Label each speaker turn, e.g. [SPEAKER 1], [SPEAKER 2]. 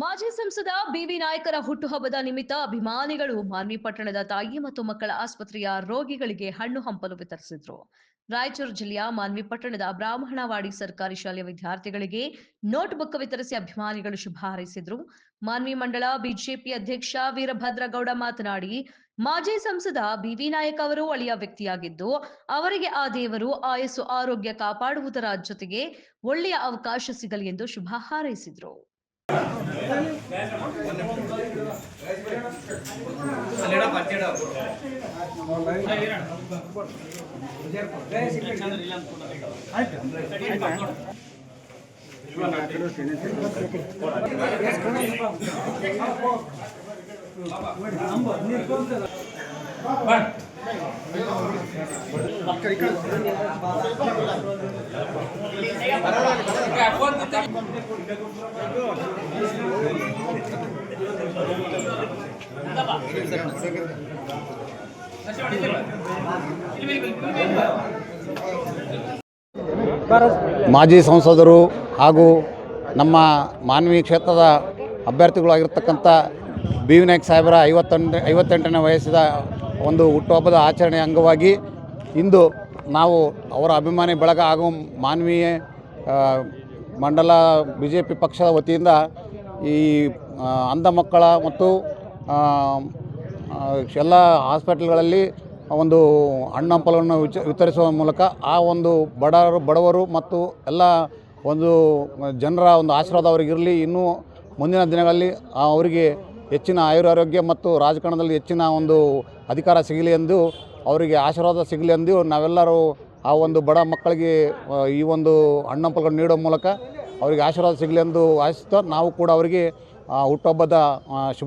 [SPEAKER 1] ಮಾಜಿ ಸಂಸದ ಬಿವಿ ನಾಯಕರ ಹುಟ್ಟುಹಬ್ಬದ ನಿಮಿತ್ತ ಅಭಿಮಾನಿಗಳು ಮಾನ್ವಿ ಪಟ್ಟಣದ ತಾಯಿ ಮತ್ತು ಮಕ್ಕಳ ಆಸ್ಪತ್ರೆಯ ರೋಗಿಗಳಿಗೆ ಹಣ್ಣು ಹಂಪಲು ವಿತರಿಸಿದರು. ರಾಯಚೂರು ಜಿಲ್ಲೆಯ ಮಾನ್ವಿ ಪಟ್ಟಣದ ಬ್ರಾಹ್ಮಣವಾಡಿ ಸರ್ಕಾರಿ ಶಾಲೆಯ ವಿದ್ಯಾರ್ಥಿಗಳಿಗೆ ನೋಟ್ಬುಕ್ ವಿತರಿಸಿ ಅಭಿಮಾನಿಗಳು ಶುಭ ಹಾರೈಸಿದರು. ಮಾನ್ವಿ ಮಂಡಳ ಬಿಜೆಪಿ ಅಧ್ಯಕ್ಷ ವೀರಭದ್ರಗೌಡ ಮಾತನಾಡಿ, ಮಾಜಿ ಸಂಸದ ಬಿವಿ ನಾಯಕ್ ಅವರು ಒಳ್ಳೆಯ ವ್ಯಕ್ತಿಯಾಗಿದ್ದು, ಅವರಿಗೆ ಆ ದೇವರು ಆಯಸ್ಸು ಆರೋಗ್ಯ ಕಾಪಾಡುವುದರ ಜೊತೆಗೆ ಒಳ್ಳೆಯ ಅವಕಾಶ ಸಿಗಲಿ ಎಂದು ಶುಭ ಹಾರೈಸಿದರು.
[SPEAKER 2] ಮಾಜಿ ಸಂಸದರು ಹಾಗೂ ನಮ್ಮ ಮಾನ್ವಿ ಕ್ಷೇತ್ರದ ಅಭ್ಯರ್ಥಿಗಳಾಗಿರ್ತಕ್ಕಂಥ ಬಿ ವಿ ನಾಯಕ್ ಸಾಹೇಬರ 58ನೇ ವಯಸ್ಸಿನ ಒಂದು ಹುಟ್ಟುಹಬ್ಬದ ಆಚರಣೆ ಅಂಗವಾಗಿ ಇಂದು ನಾವು ಅವರ ಅಭಿಮಾನಿ ಬಳಗ ಹಾಗೂ ಮಾನ್ವಿ ಮಂಡಲ ಬಿಜೆಪಿ ಪಕ್ಷದ ವತಿಯಿಂದ ಈ ಅಂಧ ಮಕ್ಕಳ ಮತ್ತು ಎಲ್ಲ ಹಾಸ್ಪಿಟಲ್ಗಳಲ್ಲಿ ಒಂದು ಹಣ್ಣು ಹಂಪಲನ್ನು ವಿತರಿಸುವ ಮೂಲಕ ಆ ಒಂದು ಬಡವರು ಮತ್ತು ಎಲ್ಲ ಒಂದು ಜನರ ಒಂದು ಆಶೀರ್ವಾದ ಅವರಿಗಿರಲಿ. ಇನ್ನೂ ಮುಂದಿನ ದಿನಗಳಲ್ಲಿ ಅವರಿಗೆ ಹೆಚ್ಚಿನ ಆಯುರಾರೋಗ್ಯ ಮತ್ತು ರಾಜಕಾರಣದಲ್ಲಿ ಹೆಚ್ಚಿನ ಒಂದು ಅಧಿಕಾರ ಸಿಗಲಿ ಎಂದು, ಅವರಿಗೆ ಆಶೀರ್ವಾದ ಸಿಗಲಿ ಎಂದು ನಾವೆಲ್ಲರೂ ಆ ಒಂದು ಬಡ ಮಕ್ಕಳಿಗೆ ಈ ಒಂದು ಹಣ್ಣು ಹಂಪಲುಗಳನ್ನು ನೀಡೋ ಮೂಲಕ ಅವರಿಗೆ ಆಶೀರ್ವಾದ ಸಿಗಲಿ ಎಂದು ಆಶಿಸುತ್ತಾ ನಾವು ಕೂಡ ಅವರಿಗೆ ಹುಟ್ಟುಹಬ್ಬದ ಶುಭ